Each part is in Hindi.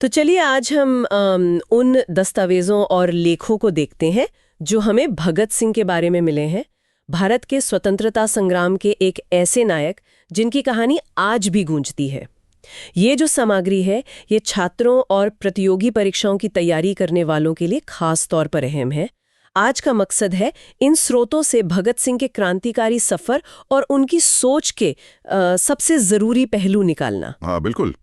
तो चलिए आज हम उन दस्तावेजों और लेखों को देखते हैं जो हमें भगत सिंह के बारे में मिले हैं, भारत के स्वतंत्रता संग्राम के एक ऐसे नायक जिनकी कहानी आज भी गूंजती है। ये जो सामग्री है, ये छात्रों और प्रतियोगी परीक्षाओं की तैयारी करने वालों के लिए खास तौर पर अहम है। आज का मकसद है इन स्रोतों से भगत सिंह के क्रांतिकारी सफर और उनकी सोच के सबसे जरूरी पहलू निकालना। हाँ बिल्कुल।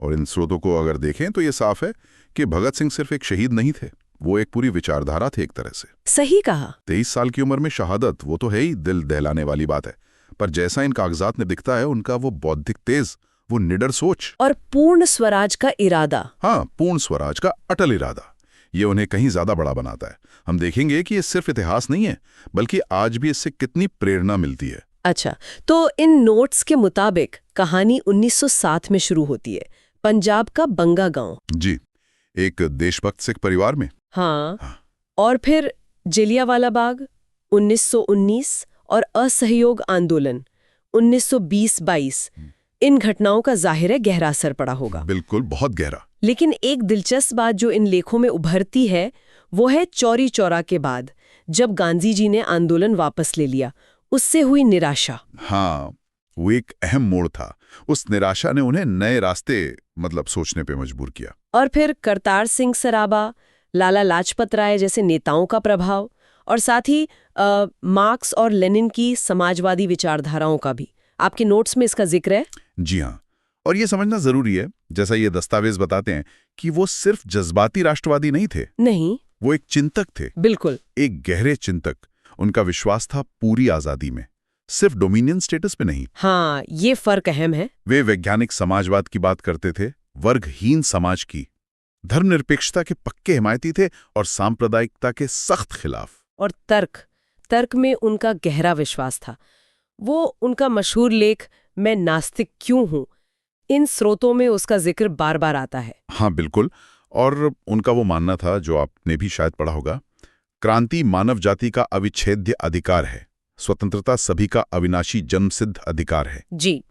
और इन स्रोतों को अगर देखें तो ये साफ है कि भगत सिंह सिर्फ एक शहीद नहीं थे, वो एक पूरी विचारधारा थे एक तरह से। सही कहा। 23 साल की उम्र में शहादत, वो तो है ही दिल दहलाने वाली बात है। पर जैसा इन कागजात में दिखता है, उनका वो बौद्धिक तेज, वो निडर सोच और पूर्ण स्वराज का इरादा। हाँ, पूर्ण स्वराज का अटल इरादा, ये उन्हें कहीं ज्यादा बड़ा बनाता है। हम देखेंगे कि ये सिर्फ इतिहास नहीं है, बल्कि आज भी इससे कितनी प्रेरणा मिलती है। अच्छा, तो इन नोट्स के मुताबिक कहानी 1907 में शुरू होती है, पंजाब का बंगा गांव। जी, एक देशभक्त सिख परिवार में। हाँ। और फिर जलियांवाला बाग 1919 और असहयोग आंदोलन 1920-22। इन घटनाओं का जाहिर है गहरा असर पड़ा होगा। बिल्कुल, बहुत गहरा। लेकिन एक दिलचस्प बात जो इन लेखों में उभरती है वो है चौरी चौरा के बाद, जब गांधी जी ने आंदोलन वापस ले लिया, उससे हुई निराशा। हाँ, वो एक अहम मोड़ था। उस निराशा ने उन्हें नए रास्ते सोचने पे मजबूर किया। और फिर करतार सिंह सराबा, लाला लाजपत राय जैसे नेताओं का प्रभाव, और साथ ही मार्क्स और लेनिन की समाजवादी विचारधाराओं का भी आपके नोट्स में इसका जिक्र है। जी हाँ, और ये समझना जरूरी है, जैसा ये दस्तावेज बताते हैं, कि वो सिर्फ जज्बाती राष्ट्रवादी नहीं थे। नहीं, वो एक चिंतक थे। बिल्कुल, एक गहरे चिंतक। उनका विश्वास था पूरी आजादी में, सिर्फ डोमिनियन स्टेटस पे नहीं। हाँ, ये फर्क अहम है। वे वैज्ञानिक समाजवाद की बात करते थे, वर्गहीन समाज की, धर्मनिरपेक्षता के पक्के हिमायती थे और सांप्रदायिकता के सख्त खिलाफ। और तर्क में उनका गहरा विश्वास था। वो उनका मशहूर लेख मैं नास्तिक क्यों हूं, इन स्रोतों में उसका जिक्र बार बार आता है। हाँ बिल्कुल। और उनका वो मानना था, जो आपने भी शायद पढ़ा होगा, क्रांति मानव जाति का अविच्छेद्य अधिकार है, स्वतंत्रता सभी का अविनाशी जन्मसिद्ध अधिकार है। जी,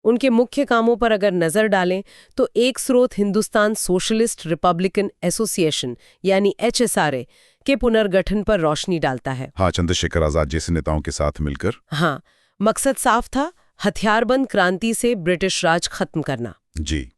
उनके मुख्य कामों पर अगर नजर डालें तो एक स्रोत हिंदुस्तान सोशलिस्ट रिपब्लिकन एसोसिएशन यानी HSRA के पुनर्गठन पर रोशनी डालता है। हाँ, चंद्रशेखर आजाद जैसे नेताओं के साथ मिलकर। हाँ, मकसद साफ था, हथियारबंद क्रांति से ब्रिटिश राज खत्म करना। जी।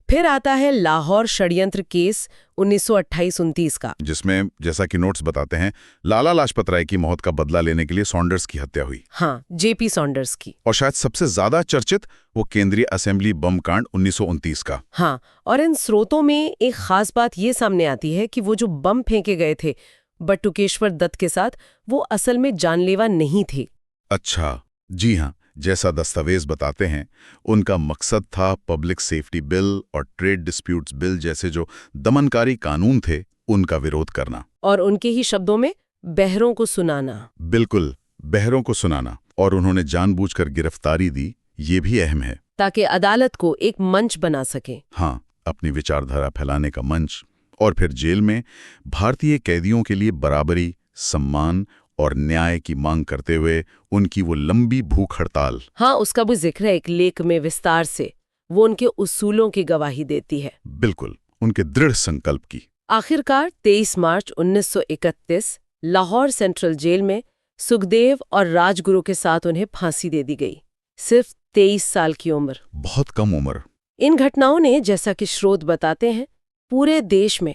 फिर आता है लाहौर षड्यंत्र केस 1928-29 का, जिसमें, जैसा कि नोट्स बताते हैं, लाला लाजपत राय की मौत का बदला लेने के लिए सॉन्डर्स की हत्या हुई। हाँ, JP सॉन्डर्स की। और शायद सबसे ज्यादा चर्चित वो केंद्रीय असेंबली बम कांड 1929 का। हाँ, और इन स्रोतों में एक खास बात ये सामने आती है कि वो जो बम फेंके गए थे बटुकेश्वर दत्त के साथ, वो असल में जानलेवा नहीं थे। अच्छा, जी हाँ, जैसा दस्तावेज बताते हैं, उनका मकसद था पब्लिक सेफ्टी बिल और ट्रेड डिस्प्यूट्स बिल जैसे जो दमनकारी कानून थे, उनका विरोध करना। और उनके ही शब्दों में, बहरों को सुनाना। बिल्कुल, बहरों को सुनाना। और उन्होंने जानबूझकर गिरफ्तारी दी, ये भी अहम है, ताकि अदालत को एक मंच बना सके। हाँ, अपनी विचारधारा फैलाने का मंच। और फिर जेल में भारतीय कैदियों के लिए बराबरी, सम्मान और न्याय की मांग करते हुए उनकी वो लंबी भूख हड़ताल। हाँ, उसका भी जिक्र है एक लेख में विस्तार से। वो उनके उसूलों की गवाही देती है। बिल्कुल, उनके दृढ़ संकल्प की। आखिरकार 23 मार्च 1931 लाहौर सेंट्रल जेल में सुखदेव और राजगुरु के साथ उन्हें फांसी दे दी गई, सिर्फ 23 साल की उम्र। बहुत कम उम्र। इन घटनाओं ने, जैसा कि स्रोत बताते हैं, पूरे देश में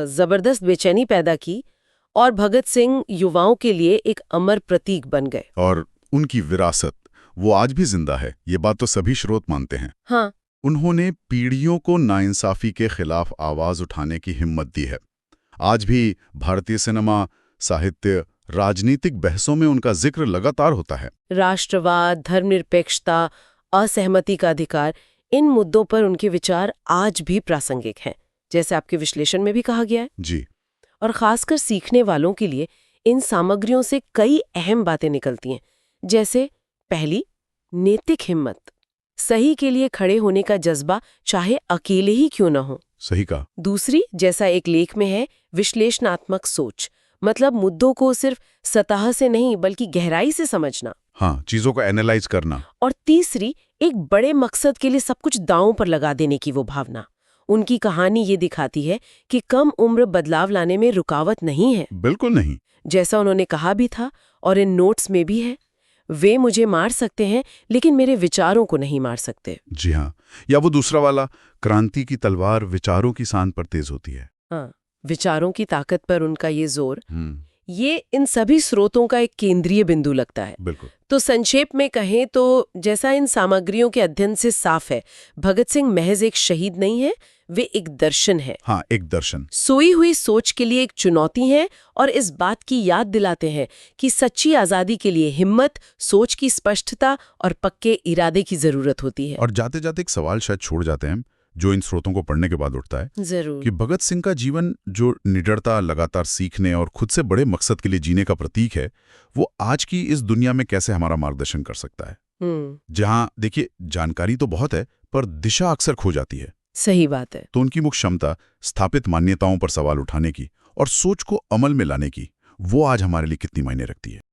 जबरदस्त बेचैनी पैदा की और भगत सिंह युवाओं के लिए एक अमर प्रतीक बन गए। और उनकी विरासत, वो आज भी जिंदा है, ये बात तो सभी स्रोत मानते हैं। हाँ, उन्होंने पीढ़ियों को नाइंसाफी के खिलाफ आवाज उठाने की हिम्मत दी है। आज भी भारतीय सिनेमा, साहित्य, राजनीतिक बहसों में उनका जिक्र लगातार होता है। राष्ट्रवाद, धर्मनिरपेक्षता, असहमति का अधिकार, इन मुद्दों पर उनके विचार आज भी प्रासंगिक हैं, जैसे आपके विश्लेषण में भी कहा गया है। जी। और खासकर सीखने वालों के लिए इन सामग्रियों से कई अहम बातें निकलती हैं, जैसे पहली, नैतिक हिम्मत, सही के लिए खड़े होने का जज्बा, चाहे अकेले ही क्यों न हो। सही कहा। दूसरी, जैसा एक लेख में है, विश्लेषणात्मक सोच, मतलब मुद्दों को सिर्फ सतह से नहीं बल्कि गहराई से समझना। हाँ, चीजों को एनालाइज करना। और तीसरी, एक बड़े मकसद के लिए सब कुछ दांव पर लगा देने की वो भावना। उनकी कहानी ये दिखाती है कि कम उम्र बदलाव लाने में रुकावट नहीं है। बिल्कुल नहीं। जैसा उन्होंने कहा भी था और इन नोट्स में भी है, वे मुझे मार सकते हैं लेकिन मेरे विचारों को नहीं मार सकते। जी हाँ, या वो दूसरा वाला, क्रांति की तलवार विचारों की सांद पर तेज होती है। हाँ, विचारों की ताकत पर उनका ये जोर, ये इन सभी स्रोतों का एक केंद्रीय बिंदु लगता है। बिल्कुल। तो संक्षेप में कहें तो जैसा इन सामग्रियों के अध्ययन से साफ है, भगत सिंह महज एक शहीद नहीं है, वे एक दर्शन है। हाँ, एक दर्शन। सोई हुई सोच के लिए एक चुनौती है और इस बात की याद दिलाते हैं कि सच्ची आजादी के लिए हिम्मत, सोच की स्पष्टता और पक्के इरादे की जरूरत होती है। और जाते जाते एक सवाल शायद छोड़ जाते हैं जो इन स्रोतों को पढ़ने के बाद उठता है, जरूर, कि भगत सिंह का जीवन जो निडरता, लगातार सीखने और खुद से बड़े मकसद के लिए जीने का प्रतीक है, वो आज की इस दुनिया में कैसे हमारा मार्गदर्शन कर सकता है, जहां देखिए जानकारी तो बहुत है पर दिशा अक्सर खो जाती है। सही बात है। तो उनकी मुख्य क्षमता स्थापित मान्यताओं पर सवाल उठाने की और सोच को अमल में लाने की, वो आज हमारे लिए कितनी मायने रखती है।